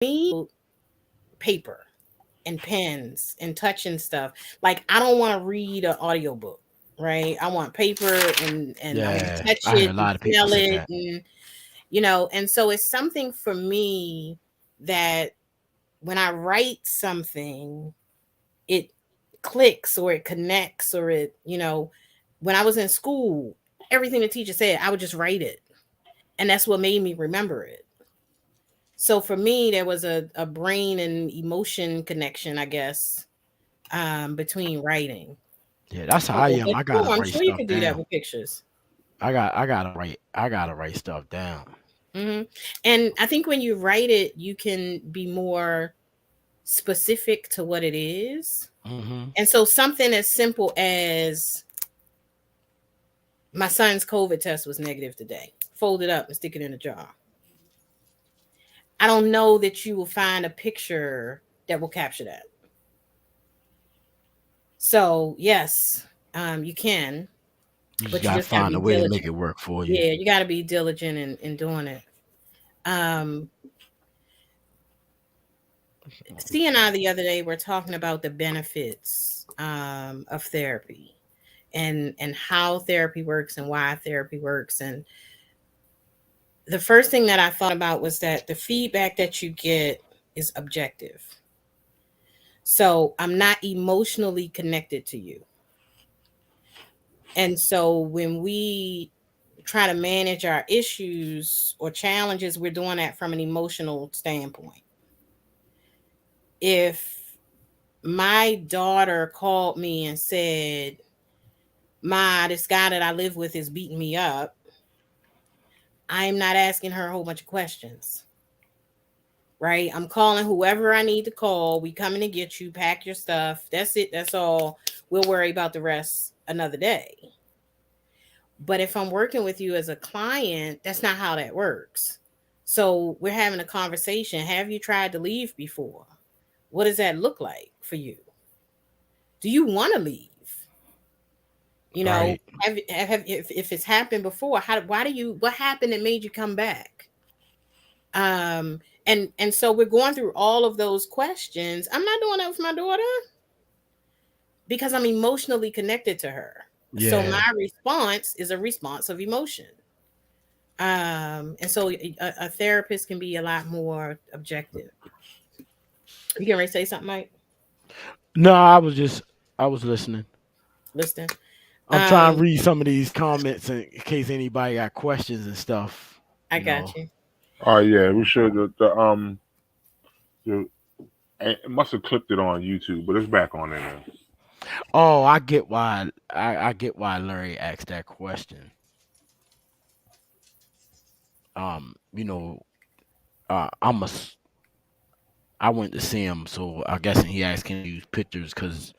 me, paper and pens and touching stuff. Like I don't want to read an audiobook, right? I want paper and I want to Yeah, touch I heard it a and lot of people smell say it that. and and so it's something for me that when I write something, it clicks or it connects or when I was in school, everything the teacher said, I would just write it. And that's what made me remember it. So for me, there was a brain and emotion connection, I guess, between writing. Yeah, that's how I Oh, am. but I sure, gotta I'm write sure you stuff could do that down. with pictures. I gotta write stuff down. hmm And I think when you write it, you can be more specific to what it is. Hmm. And so something as simple as my son's COVID test was negative today. Fold it up and stick it in a jar. I don't know that you will find a picture that will capture that. So yes, you can, You just but you gotta just got to find be a way to make diligent. it work for you. Yeah, you got to be diligent in doing it. Um, C and I the other day were talking about the benefits of therapy and how therapy works and why therapy works. And the first thing that I thought about was that the feedback that you get is objective. So I'm not emotionally connected to you. And so when we try to manage our issues or challenges, we're doing that from an emotional standpoint. If my daughter called me and said, Ma, this guy that I live with is beating me up, I'm not asking her a whole bunch of questions, right? I'm calling whoever I need to call. We coming to get you, pack your stuff. That's it. That's all. We'll worry about the rest another day. But if I'm working with you as a client, that's not how that works. So we're having a conversation. Have you tried to leave before? What does that look like for you? Do you want to leave? Right. If it's happened before, what happened that made you come back? And so we're going through all of those questions. I'm not doing that with my daughter because I'm emotionally connected to her. So my Yeah. response is a response of emotion. And so a therapist can be a lot more objective. You can ready to say something, Mike? No, I was listening. Listen. I'm trying to Um, read some of these comments in case anybody got questions and stuff. I You know. got you. Oh yeah, we should. The it must have clipped it on YouTube, but it's back on there now. Oh, I get why Larry asked that question. You know, I'm a I went to see him, so I guess he asked can I use pictures because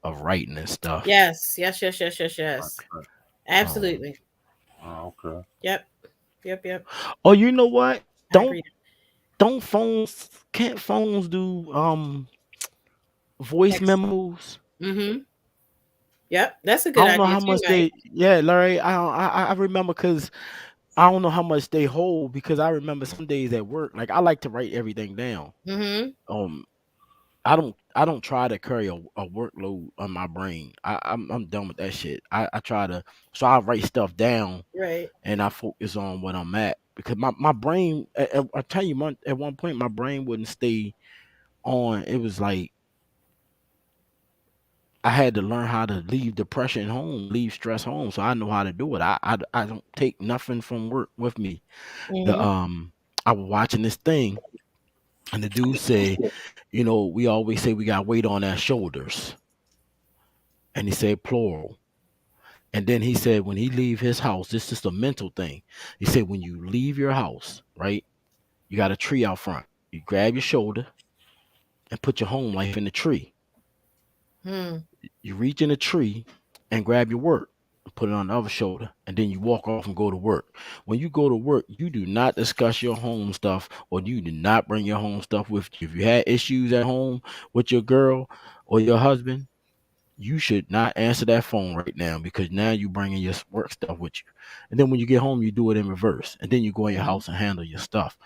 of writing and stuff. Yes, yes, yes, yes, yes, yes. Right. Um, Absolutely. Oh, okay. Yep, yep, yep. oh, you know what? I Don't agree. don't phones can't phones do voice Text. memos? Mm-hmm. Yep, that's a I good don't know idea how too, much Mike. they. Yeah, Larry. I remember because I don't know how much they hold because I remember some days at work. Like I like to write everything down. Mm-hmm. Um, I don't try to carry a workload on my brain. I'm done with that shit. I try to so I write stuff down Right. and I focus on what I'm at because my brain. I tell you, at one point my brain wouldn't stay on. It was like I had to learn how to leave depression home, leave stress home, so I know how to do it. I don't take nothing from work with me. The Mm-hmm. I was watching this thing and the dude say, we always say we got weight on our shoulders, and he said plural. And then he said when he leave his house, this is a mental thing. He said when you leave your house, right, you got a tree out front. You grab your shoulder and put your home life in the tree. Hmm. You reach in the tree and grab your work and put it on the other shoulder, and then you walk off and go to work. When you go to work, you do not discuss your home stuff or you do not bring your home stuff with you. If you had issues at home with your girl or your husband, you should not answer that phone right now because now you bringing your work stuff with you. And then when you get home, you do it in reverse, and then you go in your Mm-hmm. house and handle your stuff.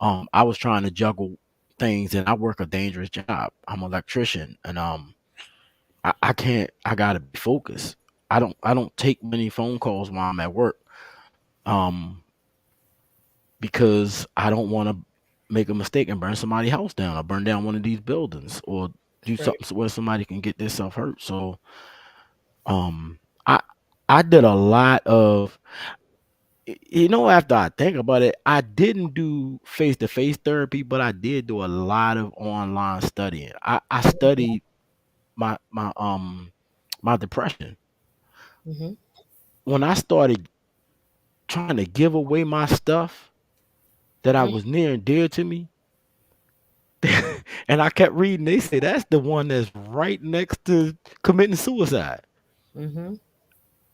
I was trying to juggle things, and I work a dangerous job. I'm an electrician, and I can't. I gotta be focused. I don't take many phone calls while I'm at work, um, because I don't want to make a mistake and burn somebody's house down, or burn down one of these buildings, or do Right. something where somebody can get themselves hurt. So, um, I I did a lot of, after I think about it, I didn't do face to face therapy, but I did do a lot of online studying. I studied my depression. Mm-hmm. When I started trying to give away my stuff that I was near and dear to me, and I kept reading, they say that's the one that's right next to committing suicide. Mm-hmm.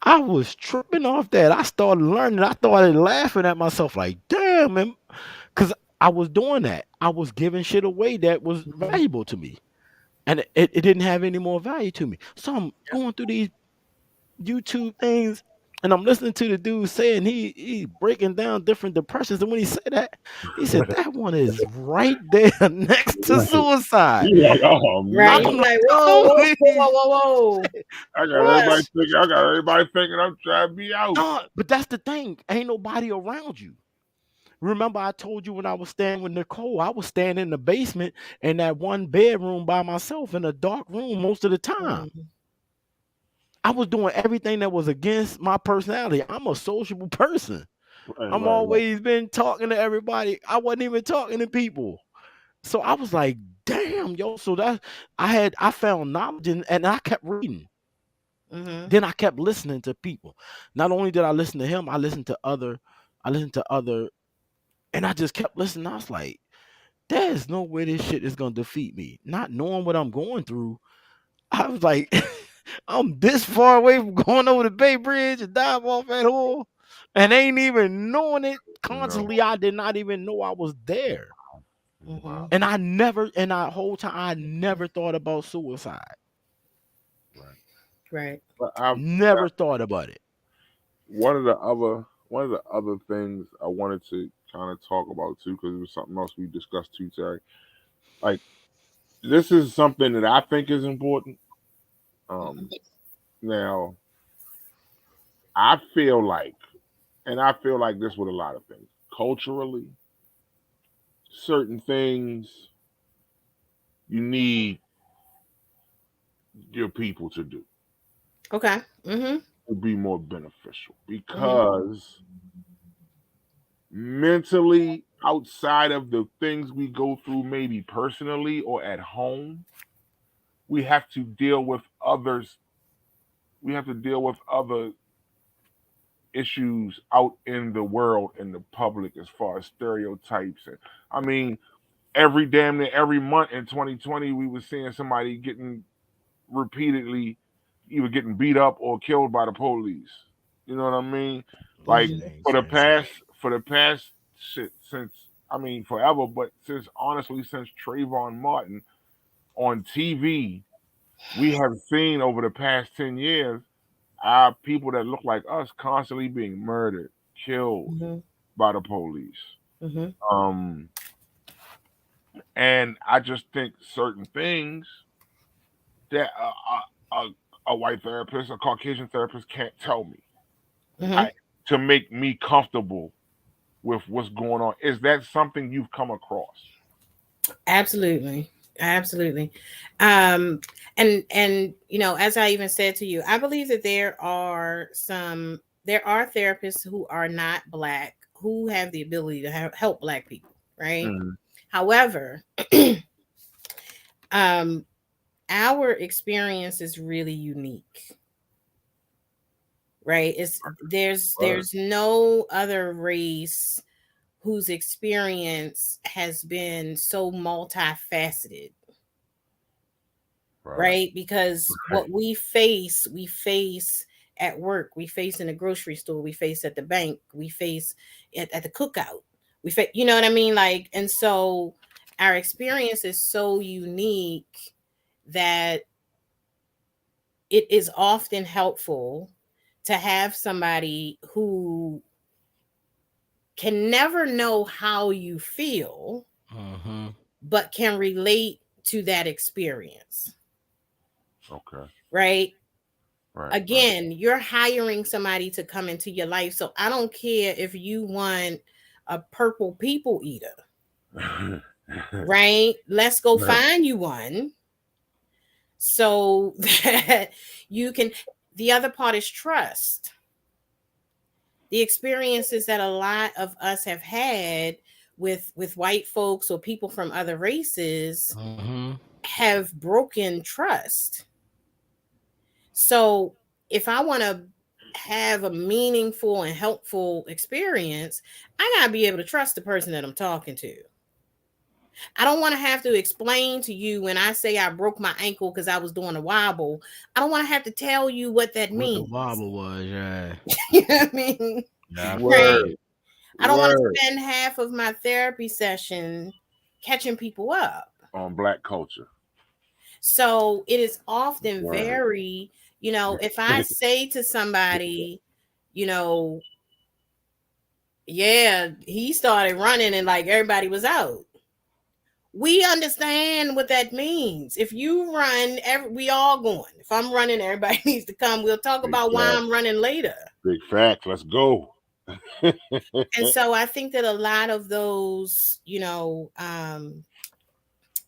I was tripping off that. I started learning. I started laughing at myself like, damn, man, because I was doing that. I was giving shit away that was Mm-hmm. valuable to me, and it didn't have any more value to me. So I'm going through these YouTube things, and I'm listening to the dude saying he breaking down different depressions. And when he said that, he said that one is right there next to suicide. You like, oh Right. man, You I'm be like, like, whoa, whoa, holy whoa, whoa, whoa, shit. whoa. I got everybody thinking I'm trying to be out. No, but that's the thing. Ain't nobody around you. Remember, I told you when I was staying with Nicole, I was staying in the basement in that one bedroom by myself in a dark room most of the time. Mm-hmm. I was doing everything that was against my personality. I'm a sociable person. Right, I'm right, right. always been talking to everybody. I wasn't even talking to people. So I was like, damn, yo. So that I found knowledge, and I kept reading. Mm-hmm. Then I kept listening to people. Not only did I listen to him, I listened to other, and I just kept listening. I was like, there's no way this shit is gonna defeat me. Not knowing what I'm going through, I was like, I'm this far away from going over the Bay Bridge and dive off that hole, and ain't even knowing it No, consciously. I did not even know I was there, Mm-hmm. wow, and I never, and that whole time, I never thought about suicide. right. Right. But I, Never thought about it. one of the other things I wanted to kind of talk about too, because it was something else we discussed too, Terry. Like this is something that I think is important. Um, now I feel like, and I feel like this with a lot of things, culturally, certain things you need your people to do Okay. Mm-hmm. to be more beneficial Mm-hmm. because mentally outside of the things we go through maybe personally or at home, we have to deal with others, we have to deal with other issues out in the world, in the public, as far as stereotypes. And I mean, every damn near every month in 2020 we were seeing somebody getting repeatedly either getting beat up or killed by the police. You know what I mean? That Like Mm-hmm. shit ain't for the changing. past for the past shit since, I mean forever, but since honestly since Trayvon Martin on TV, we have seen over the past 10 years our people that look like us constantly being murdered, killed Mm-hmm. by the police. Mm-hmm. Um, and I just think certain things that a white therapist, a Caucasian therapist can't tell me. I Mm-hmm. to make me comfortable with what's going on. Is that something you've come across? Absolutely. Absolutely. Um, and as I even said to you, I believe that there are therapists who are not black who have the ability to help black people, right? Mm, However, um, our experience is really unique, right? It's right, there's no other race whose experience has been so multifaceted, right, right? Because right. what we face at work, we face in the grocery store, we face at the bank, we face at the cookout, you know what I mean? Like, and so our experience is so unique that it is often helpful to have somebody who can never know how you feel, Mm-hmm. but can relate to that experience, Okay. right? Right. Right. Again, you're hiring somebody to come into your life. So I don't care if you want a purple people eater, right? Let's go Right. find you one so that you can. The other part is trust. The experiences that a lot of us have had with white folks or people from other races Mm-hmm. have broken trust. So if I want to have a meaningful and helpful experience, I got to be able to trust the person that I'm talking to. I don't want to have to explain to you when I say I broke my ankle because I was doing a wobble. I don't want to have to tell you what that What the means. wobble was, yeah. You know what I mean? Yeah, I feel Right. Word. you. I don't want to Word. spend half of my therapy session catching people up. On black culture. So it is often Word. very, if I say to somebody, you know, yeah, he started running and like everybody was out. We understand what that means. If you run, we all going. If I'm running, everybody needs to come. We'll talk Big about why I'm facts. running later. Big facts. Let's go. And so I think that a lot of those,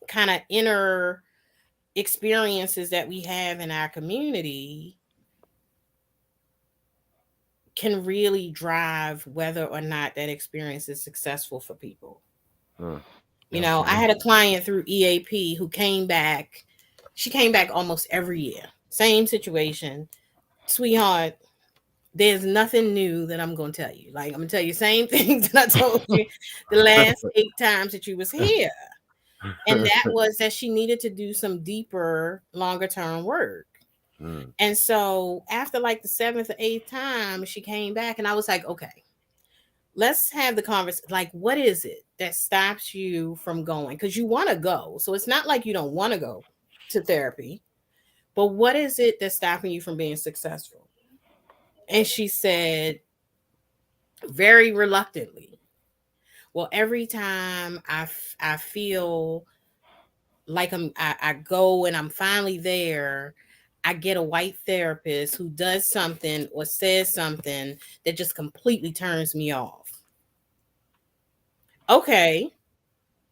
kind of inner experiences that we have in our community can really drive whether or not that experience is successful for people. Mm, I Okay. had a client through EAP who came back. She came back almost every year. Same situation. Sweetheart, there's nothing new that I'm going to tell you. Like, I'm going to tell you the same things that I told you the last 8 times that you was here. And that was that she needed to do some deeper, longer term work. mm, And so after like the seventh or eighth time, she came back and I was like, okay, let's have the conversation. Like, what is it that stops you from going? Because you want to go. So it's not like you don't want to go to therapy, but what is it that's stopping you from being successful? And she said, very reluctantly, well, every time I feel like I go and I'm finally there, I get a white therapist who does something or says something that just completely turns me off. Okay,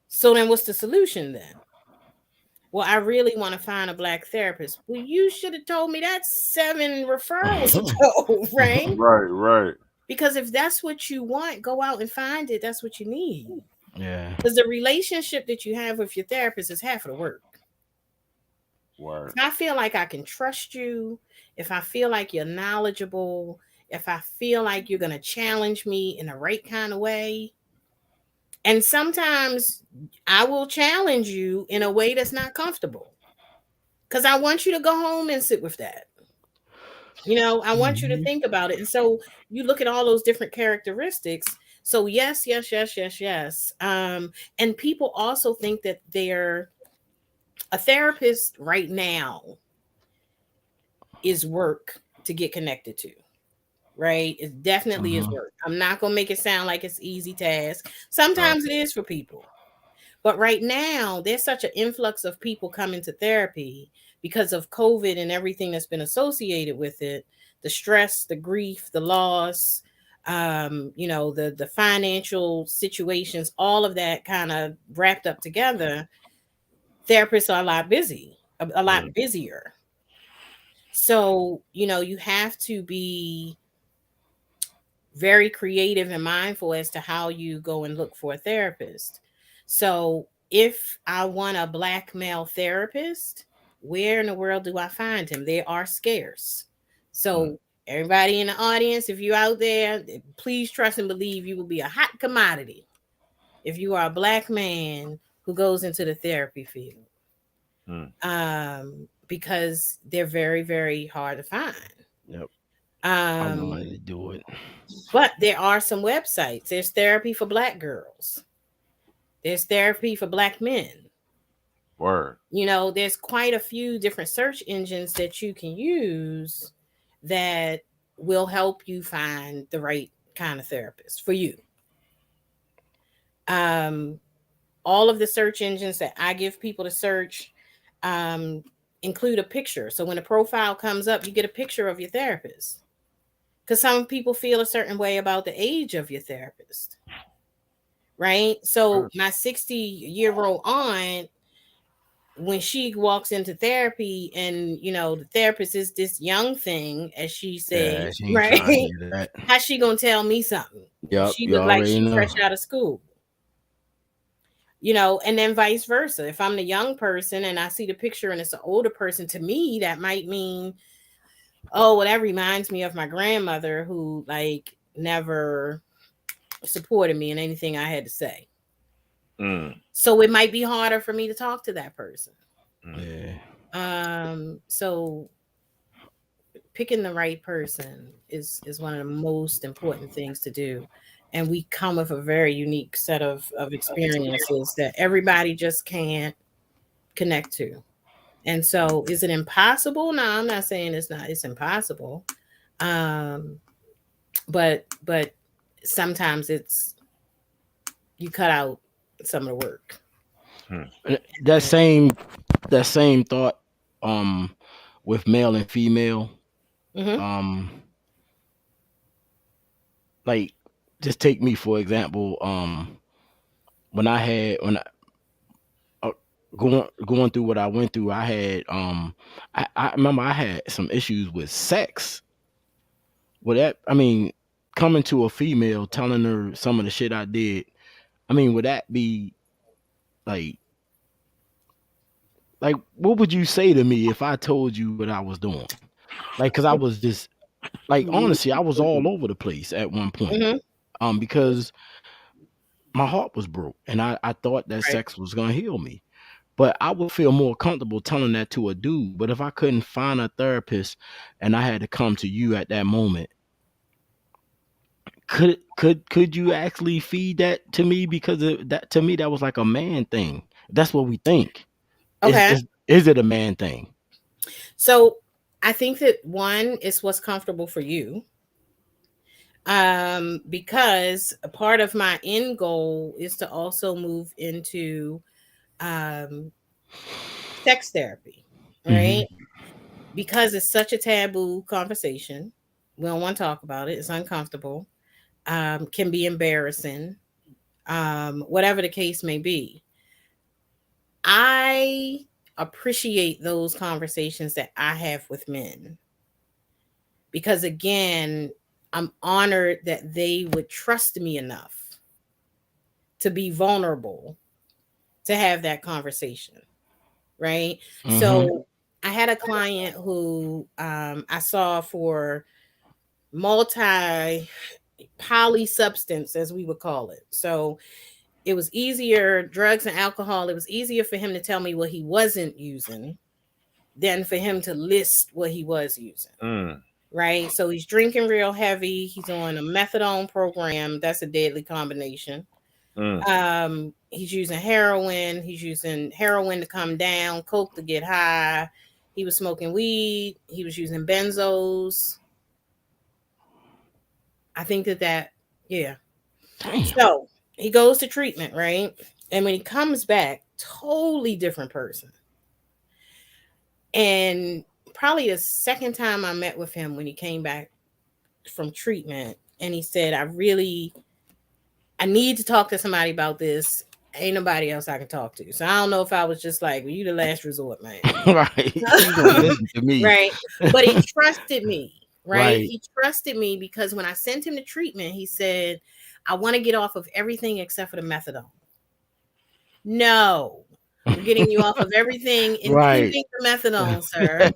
so then what's the solution then? Well, I really want to find a black therapist. Well, you should have told me that 7 referrals ago, right? right. Right. Because if that's what you want, go out and find it. That's what you need. Yeah. Because the relationship that you have with your therapist is half of the work. If Word. I feel like I can trust you, if I feel like you're knowledgeable, if I feel like you're going to challenge me in the right kind of way, and sometimes I will challenge you in a way that's not comfortable because I want you to go home and sit with that. I want you to Hmm. think about it. And so you look at all those different characteristics. So, yes, yes, yes, yes, yes. And people also think that they're a therapist right now is work to get connected to, right? It definitely is Hmm. work. I'm not going to make it sound like it's easy task. No. Sometimes it is for people. But right now, there's such an influx of people coming to therapy because of COVID and everything that's been associated with it, the stress, the grief, the loss, the financial situations, all of that kind of wrapped up together. Therapists are a lot busy, a Mm, lot busier. So, you have to be very creative and mindful as to how you go and look for a therapist. So, if I want a black male therapist, where in the world do I find him? They are scarce. mm, So, everybody in the audience, if you're out there, please trust and believe you will be a hot commodity if you are a black man who goes into the therapy field. mm. Because they're very, very hard to find. Yep. I know how Um, to do it. but there are some websites. There's therapy for black girls. There's therapy for black men. Word. There's quite a few different search engines that you can use that will help you find the right kind of therapist for you. Um, all of the search engines that I give people to search um, include a picture. So when a profile comes up, you get a picture of your therapist. Because some people feel a certain way about the age of your therapist, right? So my 60-year-old aunt, when she walks into therapy and the therapist is this young thing, as she said, Yeah, she ain't right? trying to hear that. How's she gonna tell me something? Yep, She you looked like already she know. fresh out of school, and then vice versa. If I'm the young person and I see the picture and it's an older person, to me that might mean, oh, well, that reminds me of my grandmother who like never supported me in anything I had to say. Mm, So it might be harder for me to talk to that person. mm, Yeah. So picking the right person is one of the most important things to do. And we come with a very unique set of experiences that everybody just can't connect to. And so is it impossible? No, I'm not saying it's impossible. Um, but sometimes it's you cut out some of the work. mm, That same thought, um, with male and female, Mm-hmm. um, like just take me for example, when I uh, going through what I went through, I had I remember I had some issues with sex. Well, that I mean, coming to a female telling her some of the shit I did. I mean, would that be like what would you say to me if I told you what I was doing? Like, cause I was just like honestly, I was all over the place at one point. Mm-hmm. Because my heart was broke, and I thought that Right. sex was gonna heal me. But I would feel more comfortable telling that to a dude. But if I couldn't find a therapist and I had to come to you at that moment, could you actually feed that to me? Because that to me that was like a man thing. That's what we think. Is Okay. is is it a man thing? So I think that one is what's comfortable for you. Because a part of my end goal is to also move into um sex therapy, right? Hmm. Because it's such a taboo conversation. We don't want to talk about it. It's uncomfortable. Can be embarrassing. Whatever the case may be. I appreciate those conversations that I have with men because again, I'm honored that they would trust me enough to be vulnerable to have that conversation, right? Hmm. So I had a client who I saw for multi poly substance, as we would call it. So it was easier, drugs and alcohol, it was easier for him to tell me what he wasn't using than for him to list what he was using. mm, Right. So he's drinking real heavy. He's on a methadone program. That's a deadly combination. mm, He's using heroin. He's using heroin to come down, coke to get high. He was smoking weed. He was using benzos. I think yeah. Damn. So he goes to treatment, right? And when he comes back, totally different person. And probably the second time I met with him when he came back from treatment, and he said, I need to talk to somebody about this. Ain't nobody else I can talk to. So I don't know if I was just like, well, you the last resort, man. Right. You gonna listen to me? Right. But he trusted me, right? Right. He trusted me because when I sent him to treatment, he said, I want to get off of everything except for the methadone. No, we're getting you off of everything, Right. including the methadone, sir.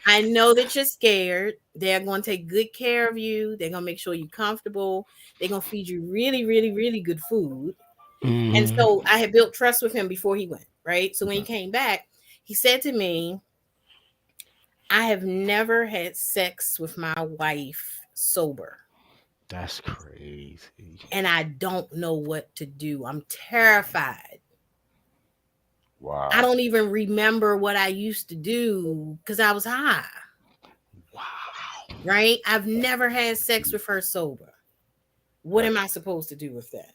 I know that you're scared. They're going to take good care of you. They're going to make sure you're comfortable. They're going to feed you really, really, really good food. And Hmm. so I had built trust with him before he went, right? So when he came back, he said to me, I have never had sex with my wife sober, That's crazy. and I don't know what to do. I'm terrified. I wow. don't even remember what I used to do because I was high, Wow. right? I've never had sex with her sober. What Right. am I supposed to do with that?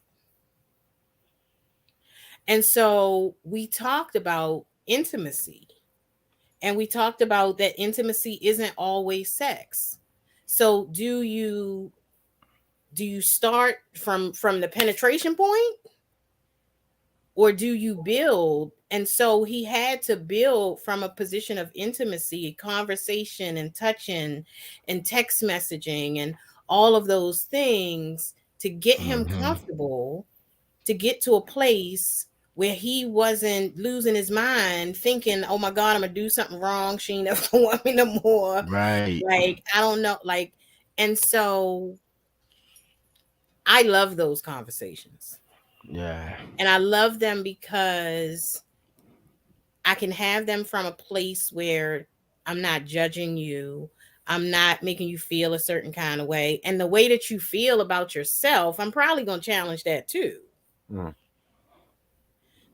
And so we talked about intimacy, and we talked about that intimacy isn't always sex. So do you start from the penetration point, or do you build? And so he had to build from a position of intimacy, conversation and touching and text messaging and all of those things to get him Hmm. comfortable, to get to a place where he wasn't losing his mind thinking, oh my God, I'm gonna do something wrong. She ain't never gonna want me no more. Right. Like, I don't know. Like, and so I love those conversations. Yeah. And I love them because I can have them from a place where I'm not judging you. I'm not making you feel a certain kind of way. And the way that you feel about yourself, I'm probably going to challenge that too. Mm.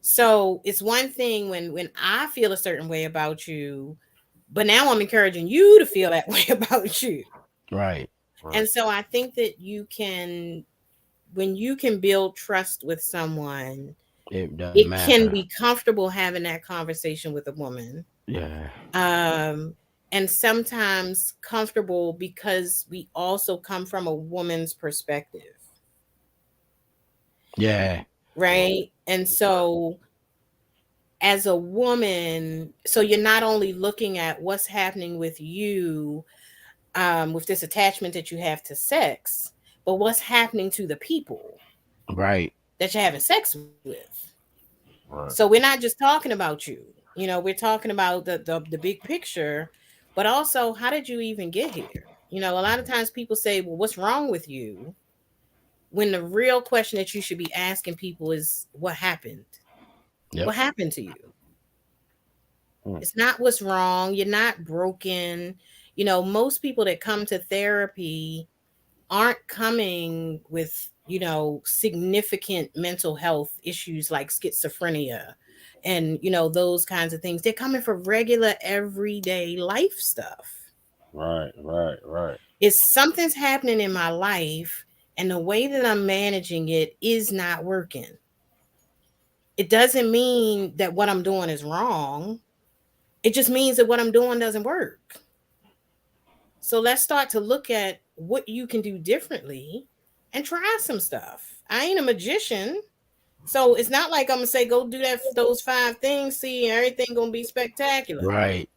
So it's one thing when I feel a certain way about you, but now I'm encouraging you to feel that way about you. Right. Right. And so I think that when you can build trust with someone, It doesn't it can matter. be comfortable having that conversation with a woman. Yeah. um and sometimes comfortable because we also come from a woman's perspective, Yeah. Right. right? And so as a woman, so you're not only looking at what's happening with you, with this attachment that you have to sex, but what's happening to the people Right. that you're having sex with. So Right. we're not just talking about you, we're talking about the big picture, but also how did you even get here? A lot of times people say, well, what's wrong with you, when the real question that you should be asking people is what happened. Yep. What happened to you? Mm. It's not what's wrong. You're not broken. Most people that come to therapy aren't coming with, significant mental health issues like schizophrenia and, those kinds of things. They're coming for regular, everyday life stuff. Right. Right. Right. It's something's happening in my life, and the way that I'm managing it is not working. It doesn't mean that what I'm doing is wrong. It just means that what I'm doing doesn't work. So let's start to look at what you can do differently and try some stuff. I ain't a magician. So it's not like I'm gonna say go do those 5 things, see, and everything gonna be spectacular. Right.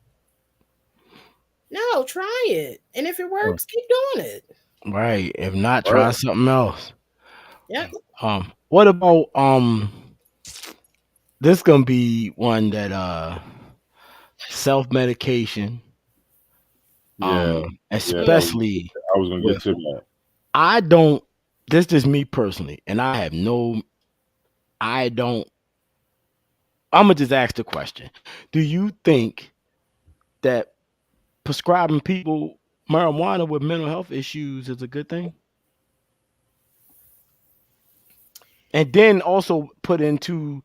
No, try it. And if it Mm. works, keep doing it. Right. If not, Right. try something else. Yep. What about this gonna be one that self medication, Yeah. Yeah. That was. especially I was gonna get with to that. I don't this is me personally, and I don't I'm gonna just ask the question. Do you think that prescribing people marijuana with mental health issues is a good thing? And then also put into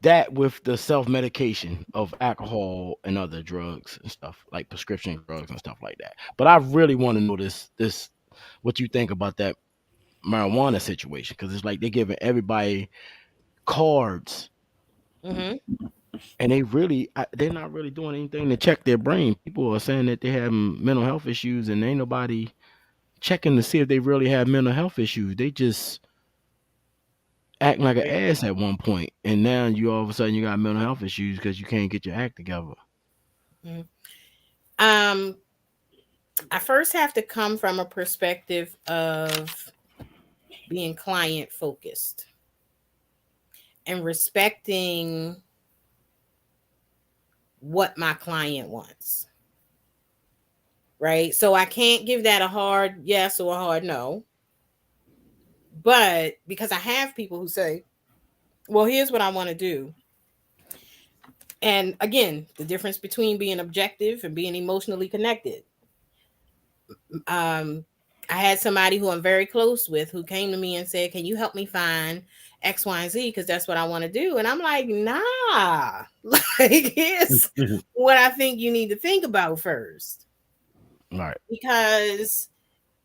that with the self medication of alcohol and other drugs and stuff like prescription drugs and stuff like that. But I really want to know this what you think about that marijuana situation, because it's like they're giving everybody cards, Mm-hmm. and they're not really doing anything to check their brain. People are saying that they have mental health issues, and ain't nobody checking to see if they really have mental health issues. They just acting like an ass at one point, and now you all of a sudden you got mental health issues because you can't get your act together. Mm-hmm. Um, I first have to come from a perspective of being client focused and respecting what my client wants. Right. So I can't give that a hard yes or a hard no. But because I have people who say, well, here's what I want to do. And again, the difference between being objective and being emotionally connected. Um, I had somebody who I'm very close with who came to me and said, can you help me find X, Y, and Z? Because that's what I want to do. And I'm like, nah, like, here's what I think you need to think about first. Right. Because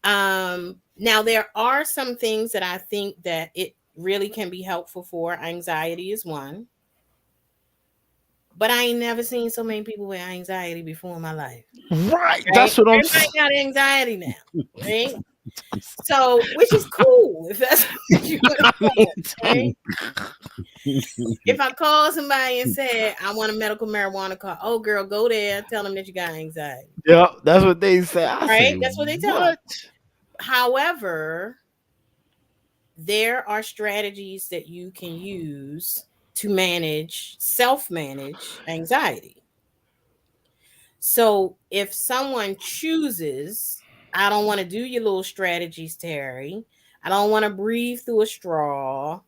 now there are some things that I think that really can be helpful for. Anxiety is one. But I ain't never seen so many people with anxiety before in my life. Right. Right? That's what Everybody got anxiety now. Right? So, which is cool if that's what you want to call it, right? If I call somebody and said I want a medical marijuana card, oh girl, go there, tell them that you got anxiety. Yeah, that's what they say. I Right? say, That's what they tell them. what? However, there are strategies that you can use to manage, self manage anxiety. So if someone chooses, I don't want to do your little strategies, Terry. I don't want to breathe through a straw.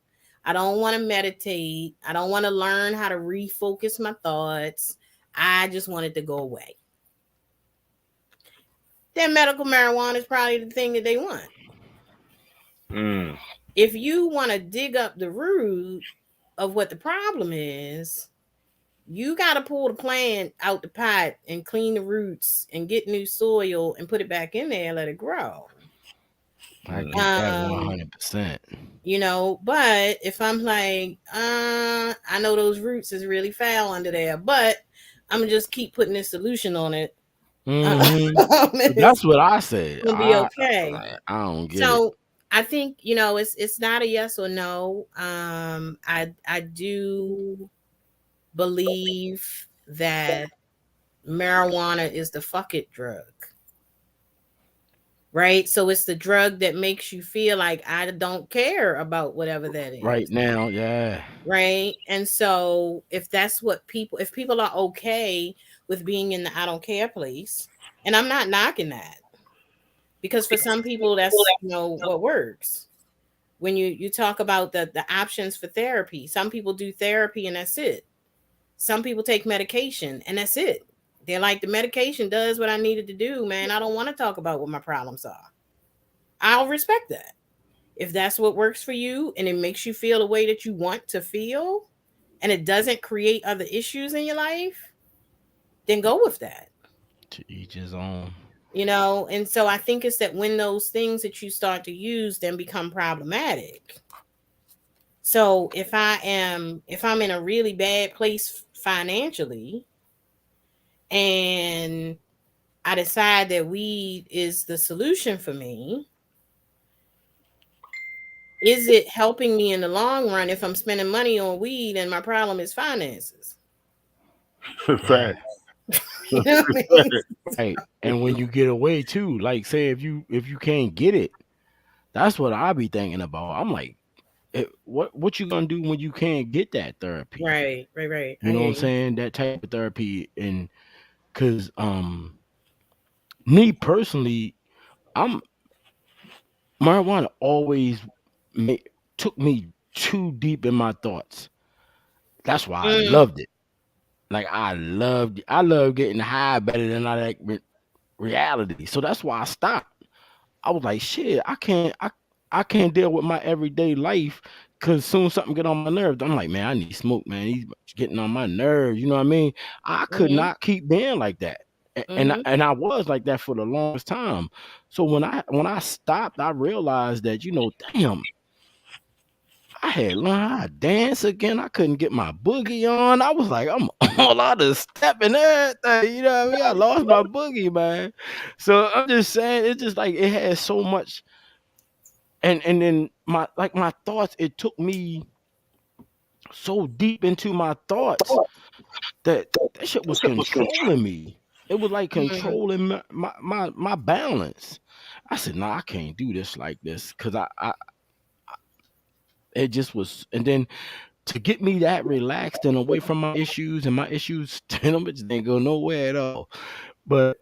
I don't want to meditate. I don't want to learn how to refocus my thoughts. I just want it to go away. Then medical marijuana is probably the thing that they want. Mm. If you want to dig up the root of what the problem is, you got to pull the plant out the pot and clean the roots and get new soil and put it back in there and let it grow. I Mm. get that Um, 100%. but if I'm like, I know those roots is really foul under there, but I'm gonna just keep putting this solution on it. Hmm. And it's That's what I said. gonna be okay. I don't get it. So I think it's not a yes or no. I do believe that marijuana is the fuck it drug, right? So it's the drug that makes you feel like I don't care about whatever that Right is, now, yeah. right? And so if people are okay with being in the I don't care place, and I'm not knocking that, because for some people that's what works. When you talk about the options for therapy, some people do therapy and that's it. Some people take medication and that's it. They're like, the medication does what I needed to do, man. I don't want to talk about what my problems are. I'll respect that. If that's what works for you and it makes you feel the way that you want to feel and it doesn't create other issues in your life, then go with that. To each his own. And so I think it's that when those things that you start to use then become problematic. So if I'm in a really bad place financially and I decide that weed is the solution for me, is it helping me in the long run if I'm spending money on weed and my problem is finances? Yeah. Fact. You know what I mean? Right. And when you get away too, like say if you can't get it, that's what I be thinking about. I'm like, what you gonna do when you can't get that therapy? Right, right, right. You I know what hear I'm you. saying? That type of therapy. And cause me personally, I'm marijuana always ma- took me too deep in my thoughts. That's why I Mm, loved it. Like I love getting high better than I like reality. So that's why I stopped. I was like, shit, I can't deal with my everyday life because soon something get on my nerves. I'm like, man, I need smoke, man. He's getting on my nerves. You know what I mean? I could mm-hmm, not keep being like that. mm-hmm, And I was like that for the longest time. So when I stopped, I realized that, damn, I had learned how to dance again. I couldn't get my boogie on. I was like, I'm all out of step and everything. You know what I mean? I lost my boogie, man. So I'm just saying, it's just like it has so much. And then my thoughts, it took me so deep into my thoughts that that shit was controlling me. It was like mm, controlling my balance. I said, nah, I can't do this like this because I it just was. And then to get me that relaxed and away from my issues, and my issues, them bitches ain't go nowhere at all. But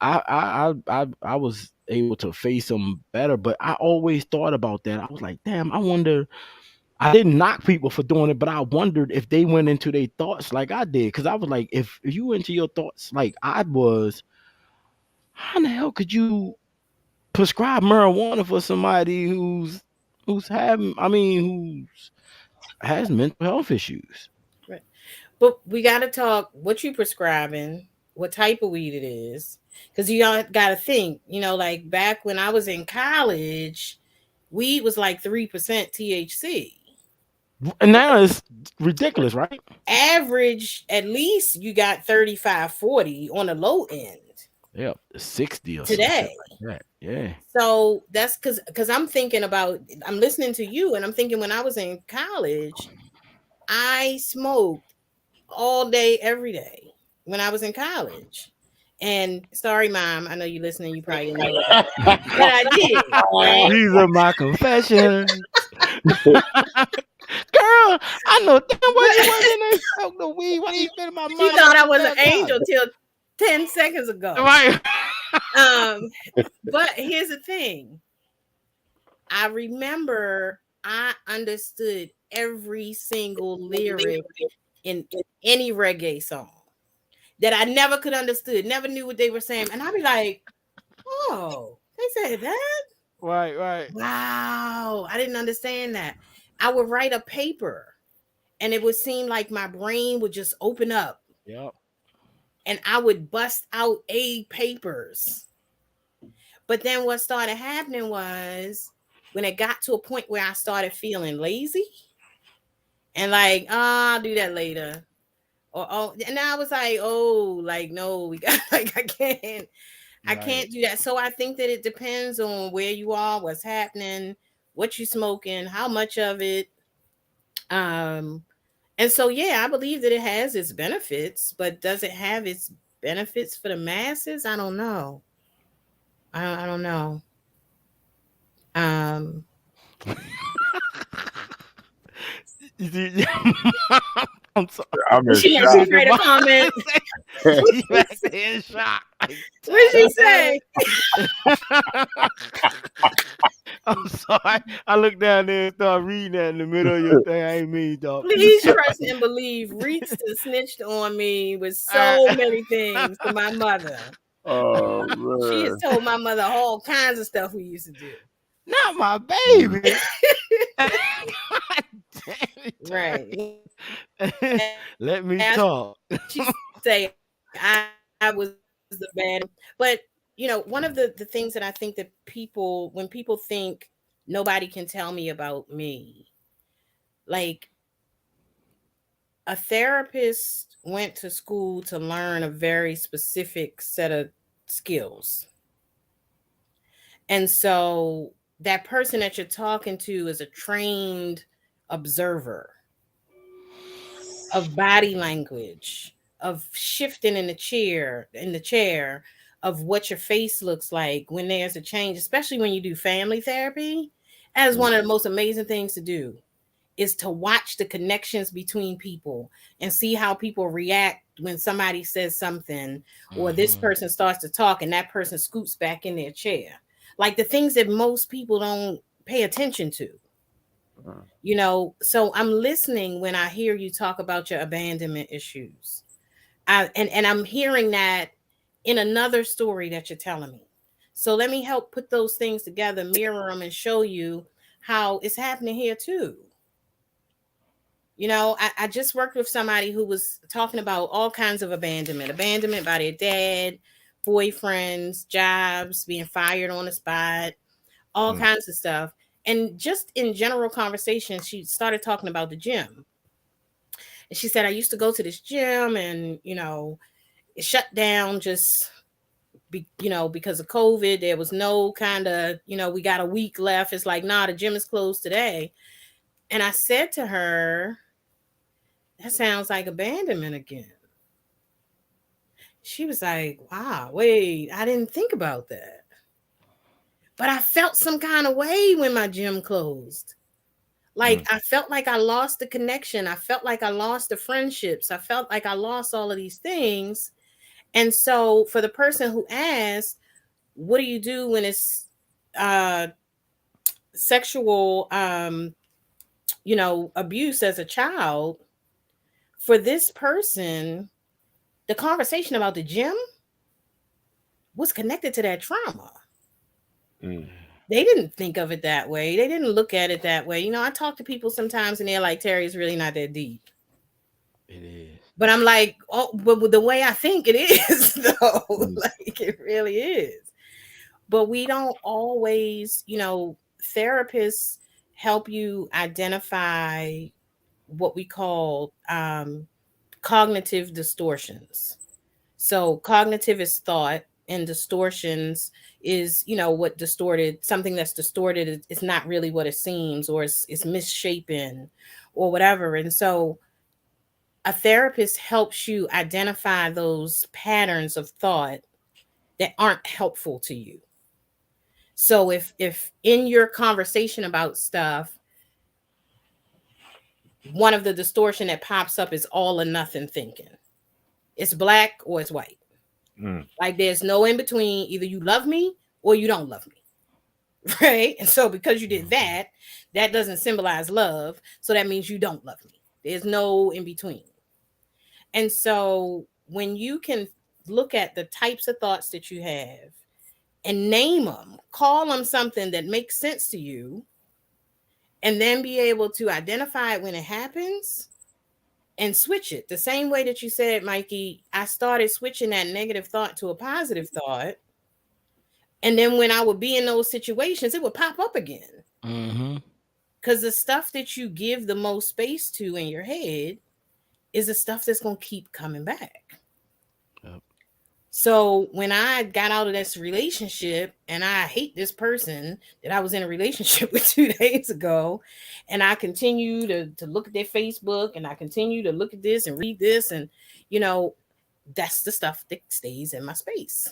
I was able to face them better. But I always thought about that. I was like, damn, I wonder. I didn't knock people for doing it, but I wondered if they went into their thoughts like I did. Because I was like, if you went into your thoughts like I was, how in the hell could you prescribe marijuana for somebody who's having, I mean, who's has mental health issues? right. But we got to talk what you prescribing, what type of weed it is, because you all got to think. Like back when I was in college, Weed was like 3% THC. And now it's ridiculous, right? Average, at least you got 35, 40 on the low end Yep, 60 or some shit today. like that. Yeah. So that's because I'm thinking about, I'm listening to you and I'm thinking when I was in college, I smoked all day, every day when I was in college. And sorry, mom, I know you listening, you probably didn't know that, but I did, right? These are my confessions. Girl, I know damn well you But wasn't in there smoking the weed. Why you spending my she money thought like I you was an damn angel college? till 10 seconds ago. Right. Um, but here's the thing. I remember I understood every single lyric in any reggae song that I never could understood, never knew what they were saying. And I'd be like, oh, they said that? Right, right. Wow. I didn't understand that. I would write a paper and it would seem like my brain would just open up Yep. and I would bust out A papers. But then what started happening was when it got to a point where I started feeling lazy and like, oh, I'll do that later. Or oh, and I was like, oh, like no, we got like I Right. can't do that. So I think that it depends on where you are, what's happening, what you smoking, how much of it. Um, and so yeah, I believe that it has its benefits, but does it have its benefits for the masses? I don't know. I don't know. Um, You see- I'm sorry. I'm in she You shock. she did the made a mom. comment. She back there in shock. Like, What did she damn say? it. I'm sorry. I looked down there and started reading that in the middle of your thing. I ain't mean, dog. Please trust and believe. Reeks snitched on me with so many things to my mother. Oh She has man. told my mother all kinds of stuff we used to do. Not my Mm. baby. God damn it, Right. Terry. Yeah, she say Let I me was talk. the bad one. But one of the things that I think that people, when people think nobody can tell me about me, like a therapist went to school to learn a very specific set of skills. And so that person that you're talking to is a trained observer of body language, of shifting in the chair, of what your face looks like when there's a change, especially when you do family therapy. As Mm. one of the most amazing things to do is to watch the connections between people and see how people react when somebody says something or this Hmm. person starts to talk and that person scoots back in their chair. Like the things that most people don't pay attention to. Mm. So I'm listening when I hear you talk about your abandonment issues. And I'm hearing that in another story that you're telling me. So let me help put those things together, mirror them, and show you how it's happening here too. I just worked with somebody who was talking about all kinds of abandonment by their dad, boyfriends, jobs, being fired on the spot, all Mm. kinds of stuff. And just in general conversation, she started talking about the gym. And she said, I used to go to this gym and, it shut down because of COVID. There was no kind of, we got a week left. It's like, nah, the gym is closed today. And I said to her, that sounds like abandonment again. She was like, wow, wait, I didn't think about that. But I felt some kind of way when my gym closed. Like Mm. I felt like I lost the connection. I felt like I lost the friendships. I felt like I lost all of these things. And so for the person who asked, what do you do when it's uh sexual abuse as a child? For this person, the conversation about the gym was connected to that trauma. Mm. They didn't think of it that way. They didn't look at it that way. I talk to people sometimes and they're like, Terry, it's really not that deep. It is. But I'm like, oh, but with the way I think it is, though, Mm. like it really is. But we don't always, therapists help you identify what we call cognitive distortions. So cognitive is thought, and distortions is, what distorted, something that's distorted is not really what it seems, or it's misshapen or whatever. And so a therapist helps you identify those patterns of thought that aren't helpful to you. So if in your conversation about stuff, one of the distortion that pops up is all or nothing thinking. It's black or it's white. Mm. Like there's no in between. Either you love me or you don't love me. Right? And so because you did Mhm. that, that doesn't symbolize love. So that means you don't love me. There's no in between. And so when you can look at the types of thoughts that you have and name them, call them something that makes sense to you, and then be able to identify it when it happens and switch it. The same way that you said, Mikey, I started switching that negative thought to a positive thought. And then when I would be in those situations, it would pop up again. Mhm. Because the stuff that you give the most space to in your head is the stuff that's going to keep coming back. Yep. So when I got out of this relationship, and I hate this person that I was in a relationship with 2 days ago, and I continue to look at their Facebook, and I continue to look at this and read this, and you know, that's the stuff that stays in my space.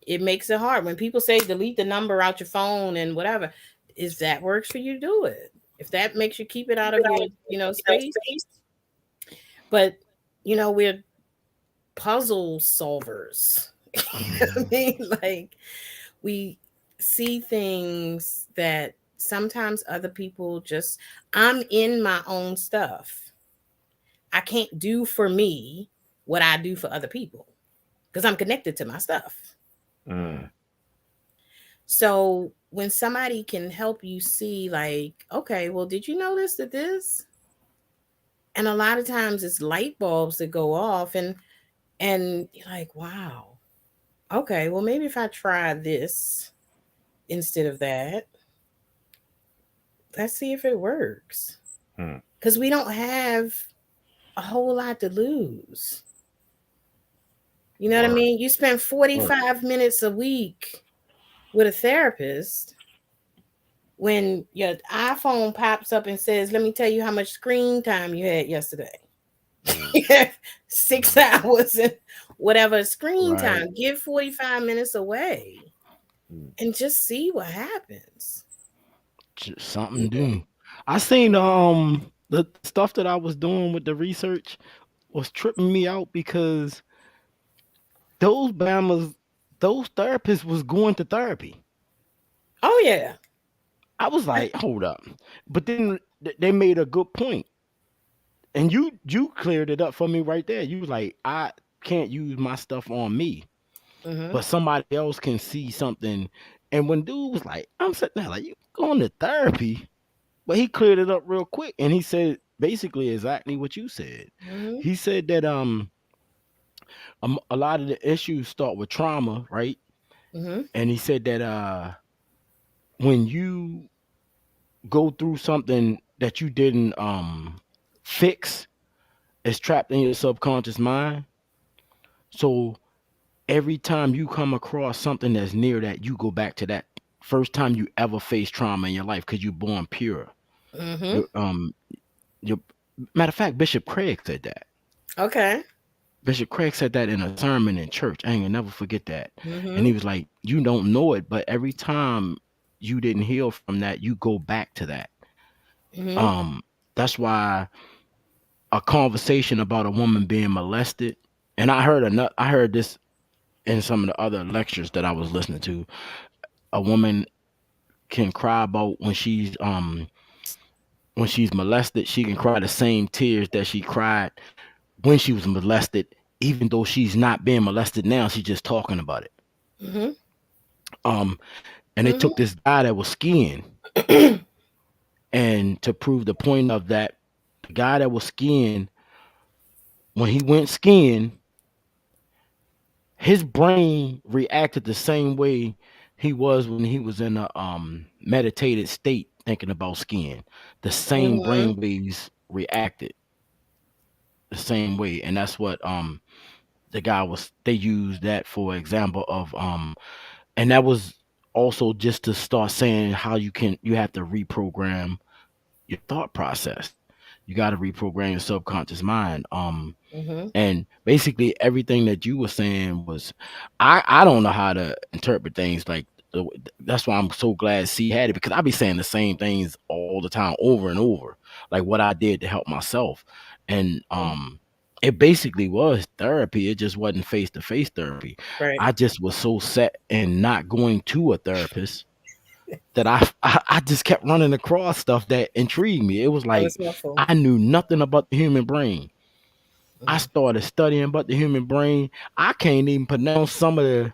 It makes it hard when people say delete the number out your phone and whatever. If that works for you, do it. If that makes you keep it out of your, space. But we're puzzle solvers. I Mhm. mean, like, we see things that sometimes other people just, I'm in my own stuff. I can't do for me what I do for other people because I'm connected to my stuff. Mm. So when somebody can help you see, like, okay, well, did you notice that this? And a lot of times it's light bulbs that go off, and you're like, wow, okay, well, maybe if I try this instead of that, let's see if it works. Mm. Because we don't have a whole lot to lose. You know what I Word. mean? You spend Word. 45 minutes a week with a therapist. When your iPhone pops up and says, let me tell you how much screen time you had yesterday. Mm. 6 Mhm. hours and whatever screen Right. time. Give 45 minutes away Mm. and just see what happens. Just something Yeah. new. I seen the stuff that I was doing with the research was tripping me out because those Bamas, those therapists was going to therapy. Oh, yeah. I was like, hold up. But then they made a good point, and you cleared it up for me right there. You was like, I can't use my stuff on me, Mm-hmm. but somebody else can see something. And when dude was like, I'm sitting there like, you going to therapy? But he cleared it up real quick, and he said basically exactly what you said. Mm-hmm. He said that a lot of the issues start with trauma, right? Mm-hmm. And he said that when you go through something that you didn't fix, it's trapped in your subconscious mind. So every time you come across something that's near that, you go back to that first time you ever faced trauma in your life because you're born pure. Mm-hmm. Your your matter of fact, Bishop Craig said that. Okay. Bishop Craig said that in a sermon in church. I ain't gonna never forget that. And Mm-hmm. he was like, "You don't know it, but every time you didn't heal from that, you go back to that." Mm-hmm. Um, that's why a conversation about a woman being molested, and I heard this in some of the other lectures that I was listening to. A woman can cry about when she's molested. She can cry the same tears that she cried when she was molested, even though she's not being molested now. She's just talking about it. Mm-hmm. Um, and they Mm-hmm. took this guy that was skiing, and to prove the point of that, the guy that was skiing, when he went skiing, his brain reacted the same way he was when he was in a meditated state thinking about skiing. The same Mhm. brain waves reacted the same way, and that's what the guy was. They used that for example of and that was also just to start saying how you have to reprogram your thought process. You got to reprogram your subconscious mind. Mhm. And basically everything that you were saying was, I don't know how to interpret things like that's why I'm so glad C had it, because I be saying the same things all the time over and over, like what I did to help myself. And it basically was therapy. It just wasn't face to face therapy. Right. I just was so set in not going to a therapist that I just kept running across stuff that intrigued me. It was That like was helpful. I knew nothing about the human brain. I Mhm. started studying about the human brain. I can't even pronounce some of the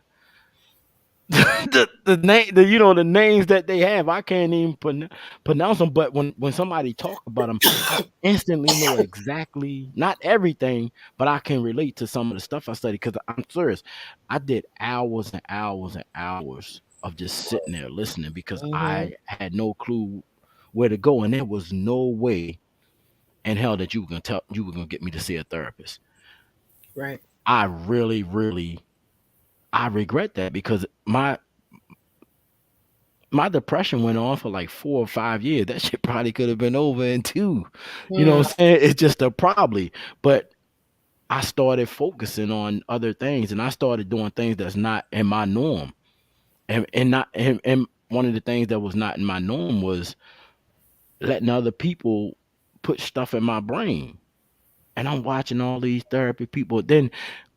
the name the the names that they have. I can't even pronounce them. But when somebody talk about them, I instantly know exactly, not everything, but I can relate to some of the stuff I study. Because I'm serious, I did hours and hours and hours of just sitting there listening because Mhm. I had no clue where to go, and there was no way in hell that you were gonna get me to see a therapist. Right. I really, really, I regret that because my depression went on for like 4 or 5 years. That shit probably could have been over in two. You know Mm. what I'm saying? It's just a probably. But I started focusing on other things and I started doing things that's not in my norm. And one of the things that was not in my norm was letting other people put stuff in my brain. And I'm watching all these therapy people. Then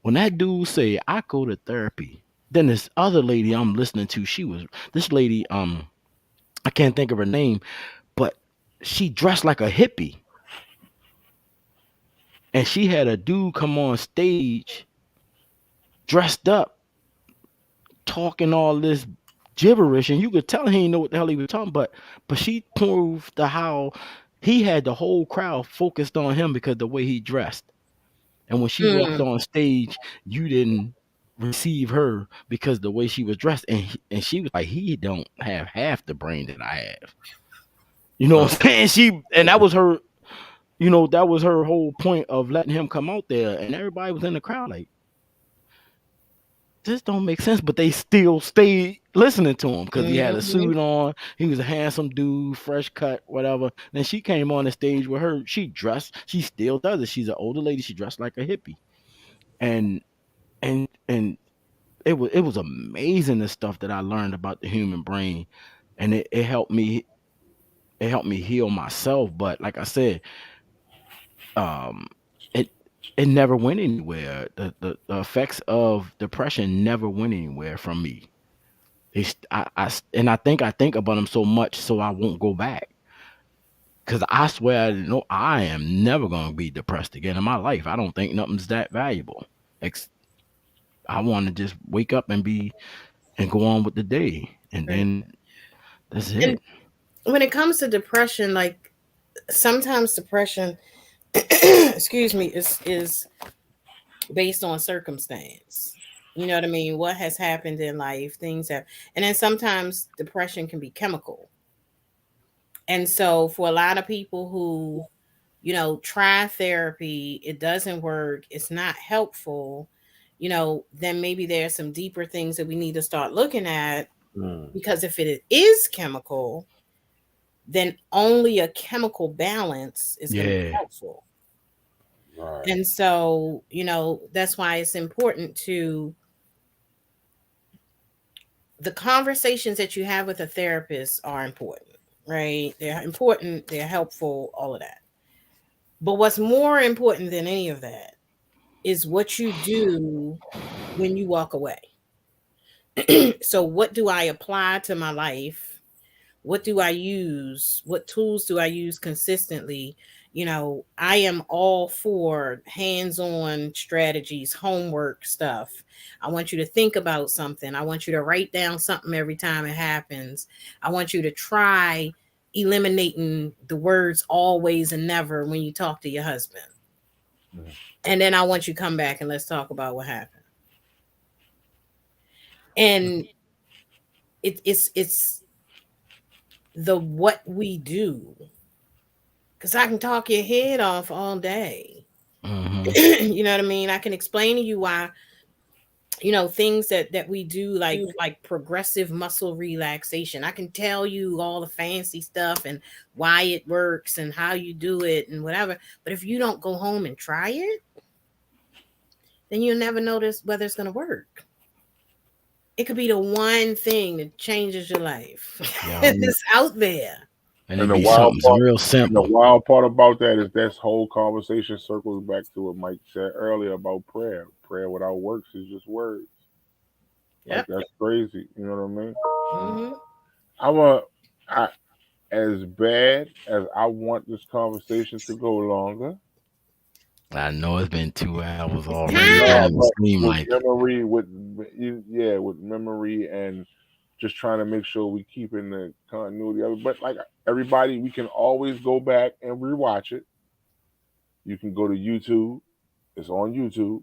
when that dude say I go to therapy, then this other lady I'm listening to, she was this lady, I can't think of her name, but she dressed like a hippie. And she had a dude come on stage dressed up, talking all this gibberish, and you could tell he didn't know what the hell he was talking. But she proved the how he had the whole crowd focused on him because the way he dressed. And when she walked Mm. on stage, you didn't receive her because the way she was dressed, and she was like, he don't have half the brain that I have. You know Huh. what I'm saying? And that was her. That was her whole point of letting him come out there, and everybody was in the crowd like, this don't make sense, but they still stayed listening to him because he had a Mhm. suit on. He was a handsome dude, fresh cut, whatever. Then she came on the stage with her. She dressed. She still does it. She's an older lady. She dressed like a hippie, and and it was amazing the stuff that I learned about the human brain, and it helped me. It helped me heal myself. But like I said, um, it it never went anywhere. The effects of depression never went anywhere from me. And I think about them so much, so I won't go back. Cause I swear, I am never gonna be depressed again in my life. I don't think nothing's that valuable. Ex- I want to just wake up and go on with the day, and Right. then that's And it. when it comes to depression, like sometimes depression, excuse me, is based on circumstance. You know what I mean? What has happened in life, things have, and then sometimes depression can be chemical. And so for a lot of people who, try therapy, it doesn't work, it's not helpful, then maybe there's some deeper things that we need to start looking at, Mm. because if it is chemical, then only a chemical balance is going to be Yeah, helpful. Right. And so, that's why it's important to the conversations that you have with a therapist are important, right? They're important, they're helpful, all of that. But what's more important than any of that is what you do when you walk away. So, what do I apply to my life? What do I use? What tools do I use consistently? I am all for hands on strategies, homework stuff. I want you to think about something. I want you to write down something every time it happens. I want you to try eliminating the words always and never when you talk to your husband. Mm. And then I want you to come back and let's talk about what happened. And it's the what we do, because I can talk your head off all day. Hmm. You know what I mean? I can explain to you why, things that we do, like progressive muscle relaxation. I can tell you all the fancy stuff and why it works and how you do it and whatever. But if you don't go home and try it, then you'll never notice whether it's going to work. It could be the one thing that changes your life. Yeah, It's out there. and And it the be wild something part, real and the simple. wild part about that is this whole conversation circles back to what Mike said earlier about prayer. Prayer without works is just words. Like Yep. that's crazy. You know what I mean? Hmm. I'm a, I, as bad as I want this conversation to go longer. I know it's been 2 hours already. It don't No, Time. even but seem with like it. memory, yeah, with memory and just trying to make sure we keep in the continuity of it. But like everybody, we can always go back and rewatch it. You can go to YouTube. It's on YouTube.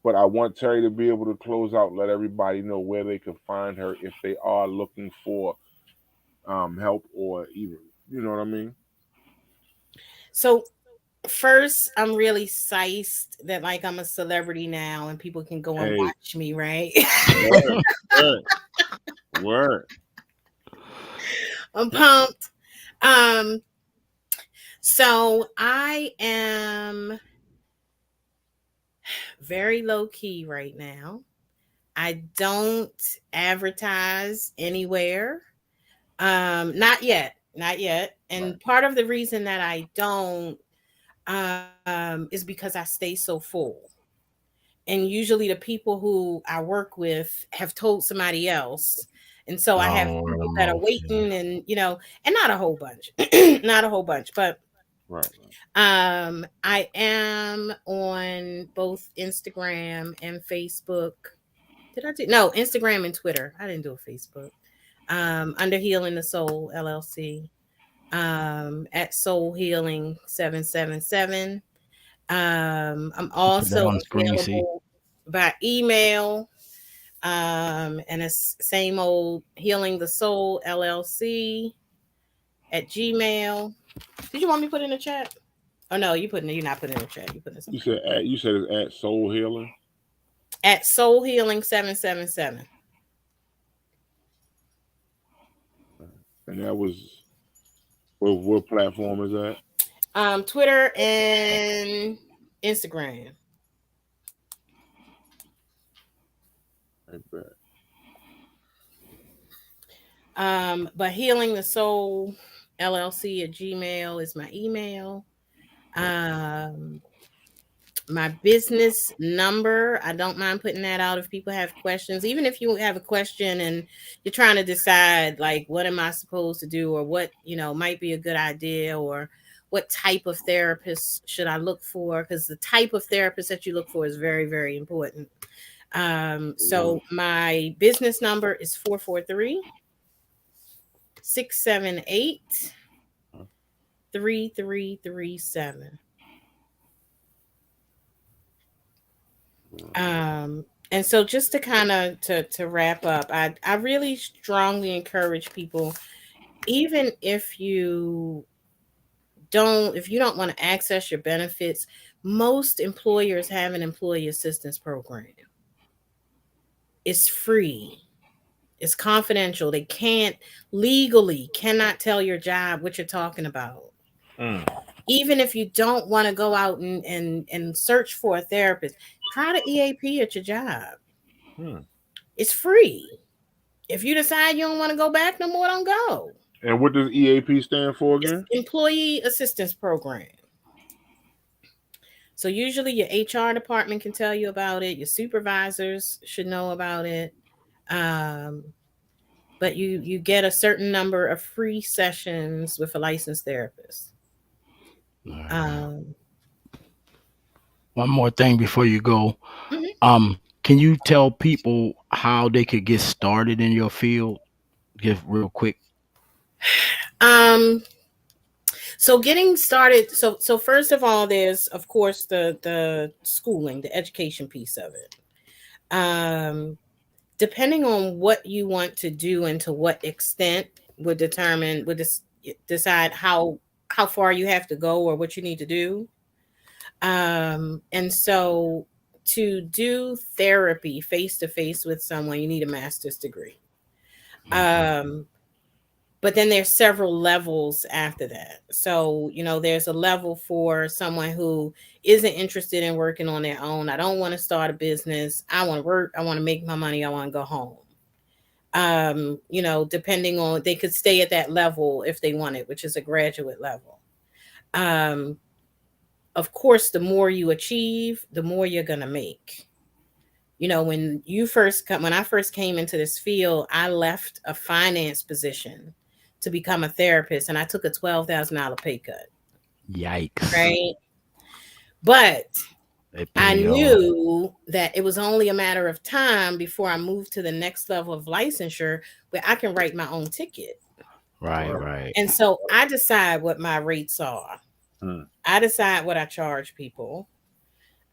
But I want Terry to be able to close out, let everybody know where they can find her if they are looking for help or even, you know what I mean? So first, I'm really sized that like I'm a celebrity now and people can go and Hey, watch me, right? word, word, word. I'm pumped. Um, so I am very low key right now. I don't advertise anywhere. Not yet, not yet. Right. And part of the reason that I don't is because I stay so full. And usually the people who I work with have told somebody else. And so I have Oh, Lord people have that are mercy. waiting, and not a whole bunch. Not a whole bunch, but Right. I am on both Instagram and Facebook. Did I do no Instagram and Twitter? I didn't do a Facebook. Under Healing the Soul LLC. At Soul Healing 777. I'm You put that also on the screen, see? available by email. And it's same old Healing the Soul LLC at Gmail. Did you want me to put in the chat? Oh no, you're not putting in the chat. You putting it somewhere else. You said it's at Soul Healing, At Soul Healing 777. and that was what platform is that? Twitter and Instagram. I bet. But Healing the Soul LLC at Gmail is my email. Um, my business number, I don't mind putting that out if people have questions. Even if you have a question and you're trying to decide, like, what am I supposed to do, or what, might be a good idea, or what type of therapist should I look for? Because the type of therapist that you look for is very, very important. Mhm. So my business number is 443-678 3337. Um, and so just to kind of to wrap up, I really strongly encourage people, even if you don't want to access your benefits, most employers have an employee assistance program. It's free. It's confidential. They can't legally cannot tell your job what you're talking about. Mm, Even if you don't want to go out and search for a therapist, try the EAP at your job. mm. It's free. If you decide you don't want to go back no more, don't go. And what does EAP stand for It's again? employee assistance program. So usually your HR department can tell you about it. Your supervisors should know about it. Um, but you get a certain number of free sessions with a licensed therapist. All right. Um, One more thing before you go. mhm. Can you tell people how they could get started in your field? Give real quick. um, so getting started. So first of all, there's of course the schooling, the education piece of it. Um, depending on what you want to do and to what extent would decide how far you have to go or what you need to do. And so to do therapy face to face with someone, you need a master's degree. Hmm. Um, but then there's several levels after that. So, there's a level for someone who isn't interested in working on their own. I don't want to start a business. I want to work. I want to make my money. I want to go home. Depending on, they could stay at that level if they wanted, which is a graduate level. Um, of course, the more you achieve, the more you're gonna make. When I first came into this field, I left a finance position to become a therapist, and I took a $12,000 pay cut. Yikes. Right, but They I pay y'all. knew that it was only a matter of time before I moved to the next level of licensure where I can write my own ticket. Right, Right. right. And so I decide what my rates are. Hmm. I decide what I charge people.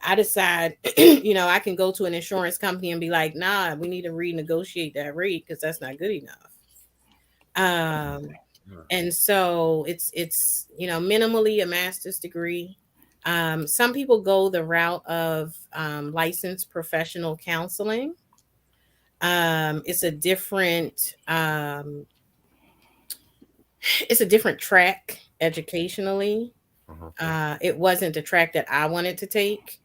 I decide, I can go to an insurance company and be like, nah, we need to renegotiate that rate because that's not good enough. Um, Yeah. and so it's minimally a master's degree. Some people go the route of licensed professional counseling. It's a different it's a different track educationally. Uh-huh. It wasn't the track that I wanted to take,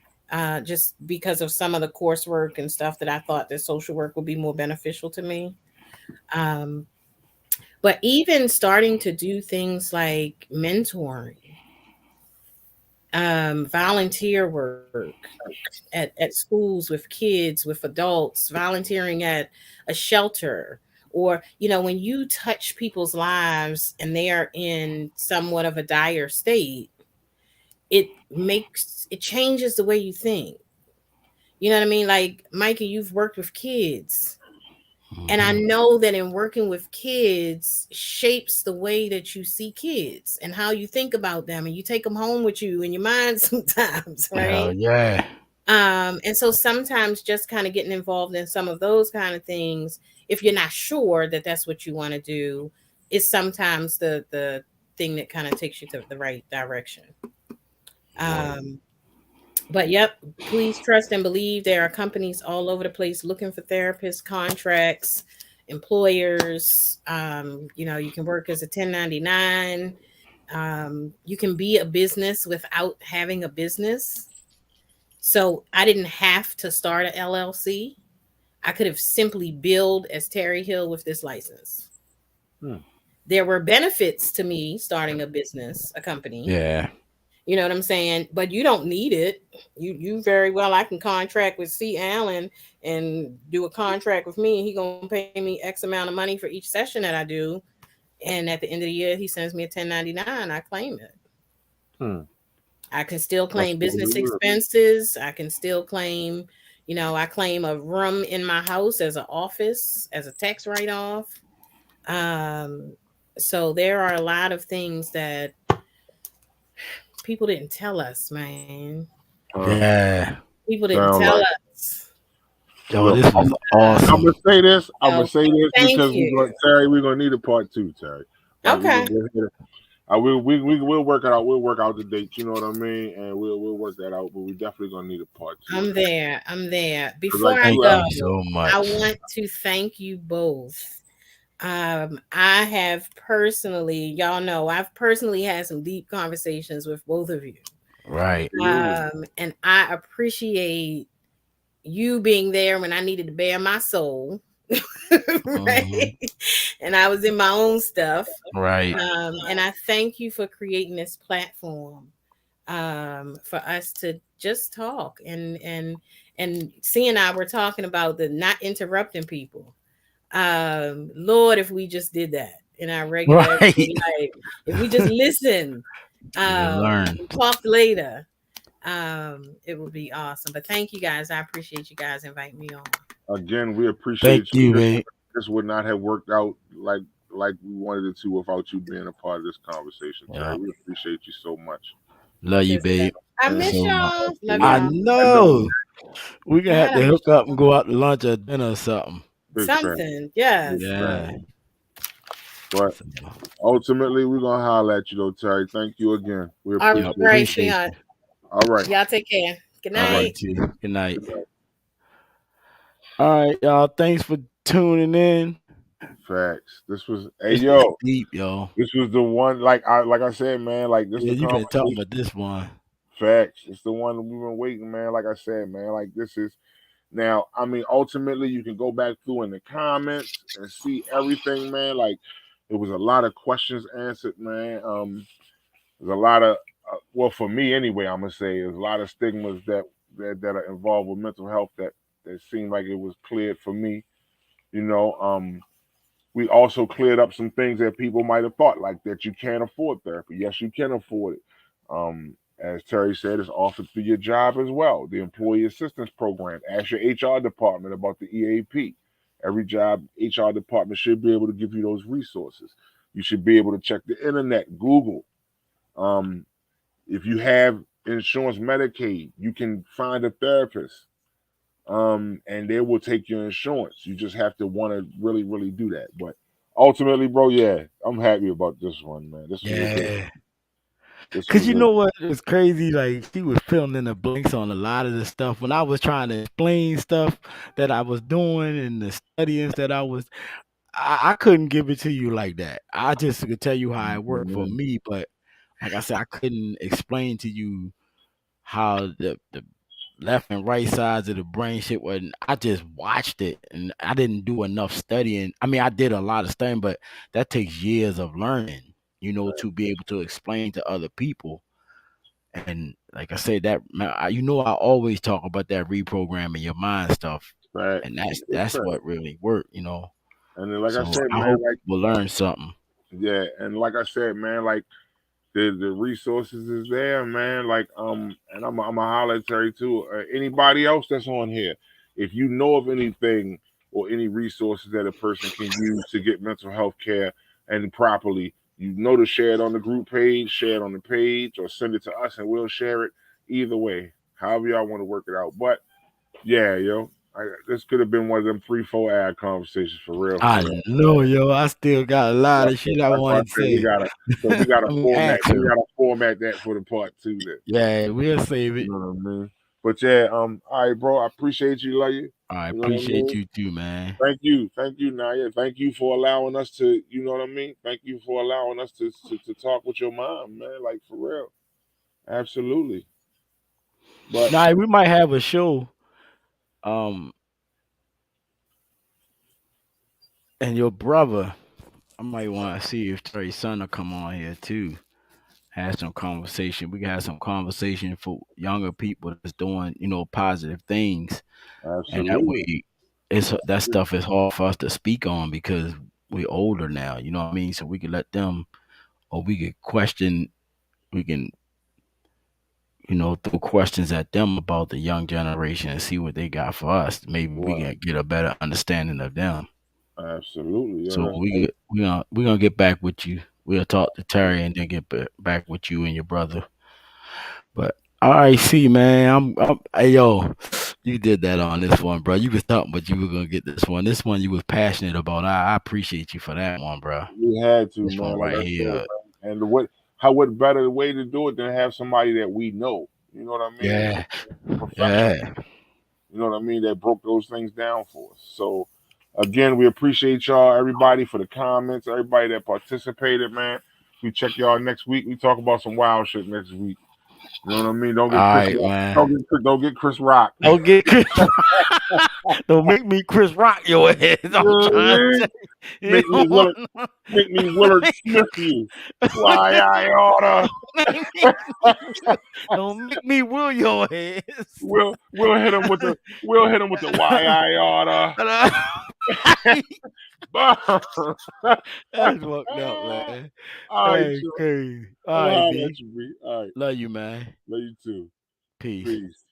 just because of some of the coursework and stuff that I thought that social work would be more beneficial to me. Um, but even starting to do things like mentoring, volunteer work at schools with kids, with adults, volunteering at a shelter, or when you touch people's lives and they are in somewhat of a dire state, it changes the way you think. You know what I mean? Like, Mikey, you've worked with kids. And I Hmm. know that in working with kids shapes the way that you see kids and how you think about them, and you take them home with you in your mind sometimes, Hell right? yeah. And so sometimes just kind of getting involved in some of those kind of things, if you're not sure that that's what you want to do, is sometimes the thing that kind of takes you to the right direction. Right. Um, but yep, please trust and believe there are companies all over the place looking for therapists, contracts, employers. You can work as a 1099. You can be a business without having a business. So I didn't have to start an LLC. I could have simply billed as Terry Hill with this license. Hmm. There were benefits to me starting a business, a company. Yeah. You know what I'm saying? But you don't need it. You very well, I can contract with C. Allen and do a contract with me, and he gonna pay me X amount of money for each session that I do. And at the end of the year, he sends me a 1099. I claim it. Hmm. I can still That's claim what business it is. expenses. I can still claim, I claim a room in my house as an office, as a tax write off. Um, so there are a lot of things that people didn't tell us, man. Uh, Yeah. People didn't sound tell like. us. Yo, Look, this was I'm gonna awesome. say this. I'm gonna So say this thank because you. We're gonna need a part two, Terry. But we're gonna Okay, go ahead. We'll work it out. We'll work out the dates. You know what I mean? And we'll work that out. But we definitely gonna need a part two of I'm that. there. I'm there. 'Cause Before like I Thank you go, you asked, so I much. want to thank you both. I have personally, y'all know, I've personally had some deep conversations with both of you. Right. absolutely. And I appreciate you being there when I needed to bare my soul. Hmm. Right. And I was in my own stuff. Right. And I thank you for creating this platform, for us to just talk, and C and I were talking about the not interrupting people. Lord, if we just did that in our regular Right. everyday life, if we just listen, You learn. and talked later, it would be awesome. But thank you guys. I appreciate you guys inviting me on. Again, we Thank appreciate you. you, man. This would not have worked out like we wanted it to without you being a part of this conversation, Terry. Yeah. We appreciate you so much. Love you, Good stuff. babe. I And miss So much. y'all. Love we I y'all. I know know. We gonna God, have I to miss hook up and y'all. go out to lunch or dinner or something. Big fan. something. Big Yes. fan. Yeah. But So, ultimately, we're gonna holler at you though, Terry. Thank you again. We All yep. appreciate right, you. Appreciate sweetheart. you. All right. Y'all take care. Good All All right, right. night. you too. Good night. Good night. All right, y'all. Thanks for tuning in. Facts. This was hey This was yo. deep, yo. This was the one like I said, man, like this Yeah, the you been talking conversation. about this one. Facts. It's the one that we've been waiting, man. Like I said, man, like this is now, I mean, ultimately you can go back through in the comments and see everything, man. Like it was a lot of questions answered, man. There's a lot of well, for me anyway, I'm gonna say there's a lot of stigmas that are involved with mental health that seemed like it was cleared for me. You know, we also cleared up some things that people might have thought, like that you can't afford therapy. Yes, you can afford it. As Terry said, it's offered through your job as well. The Employee Assistance Program. Ask your HR department about the EAP. Every job HR department should be able to give you those resources. You should be able to check the internet, Google. Um, if you have insurance, Medicaid, you can find a therapist, and they will take your insurance. You just have to want to really, really do that. But ultimately, bro, yeah, I'm happy about this one, man. This was a good. Yeah. This Cause was you a know what is crazy? Like she was filling in the blanks on a lot of the stuff. When I was trying to explain stuff that I was doing and the studyings that I couldn't give it to you like that. I just could tell you how it worked for Mhm. me, but like I said, I couldn't explain to you how the left and right sides of the brain shit wasn't. I just watched it and I didn't do enough studying. I mean, I did a lot of studying, but that takes years of learning, to be able to explain to other people. And like I said, that I always talk about that reprogramming your mind stuff, and Facts. Big that's facts. what really worked, And then, like I So said, I man, hope people learn something. yeah, and like I said, man, like the resources is there, man. Like and I'm a holler Terry too. Anybody else that's on here, if you know of anything or any resources that a person can use to get mental health care and properly, to share it on the group page, share it on the page, or send it to us and we'll share it. Either way, however y'all want to work it out. But yeah, yo, this could have been one of them 3-4 hour conversations for real, for I real. know, yo. I still got a lot of shit I That's why I wanted to said we say. gotta. So we gotta I mean, format. ask We him. gotta format that for the part two. Then Yeah, we'll save you it. know what I mean. But yeah, all right, bro. I appreciate you, love you. I You know what I appreciate mean. you too, man. Thank you, Naya. Thank you for allowing us to. You know what I mean. Thank you for allowing us to talk with your mom, man. Like for real, absolutely. But Now we might have a show. Um, and your brother, I might want to see if Trey's son will come on here too. Have some conversation. We can have some conversation for younger people that's doing, positive things, and that absolutely, way, that stuff is hard for us to speak on because we're older now. You know what I mean? So we can let them, or we could question. We can, throw questions at them about the young generation and see what they got for us. Maybe we right, can get a better understanding of them. absolutely. Yeah, So we gonna get back with you. We'll talk to Terry and then get back with you and your brother. But all right, see, man. Hey, yo, you did that on this one, bro. You was talking, but you were gonna get this one. This one you was passionate about. I appreciate you for that one, bro. we had to, This one man. Like right I said, here. man. And what better way to do it than have somebody that we know? You know what I mean? Yeah, Professional. yeah. You know what I mean? That broke those things down for us. So again, we appreciate y'all, everybody for the comments, everybody that participated, man. We check y'all next week. We talk about some wild shit next week. You know what I mean? Don't All get Chris right, Rock. man. Don't get Chris Rock. You Don't get Chris. Don't make me Chris Rock your ass. I'm know what I trying mean? to tell you. Make me Willard make me Willard Smith you. Why I oughta Don't make me will your ass. we'll hit him with the why I oughta. That's fucked up, man. All right, Hey, sure. crazy. All I'm right, hollering B. at you, B. All right. Love you, man. Love you too. Peace. Peace.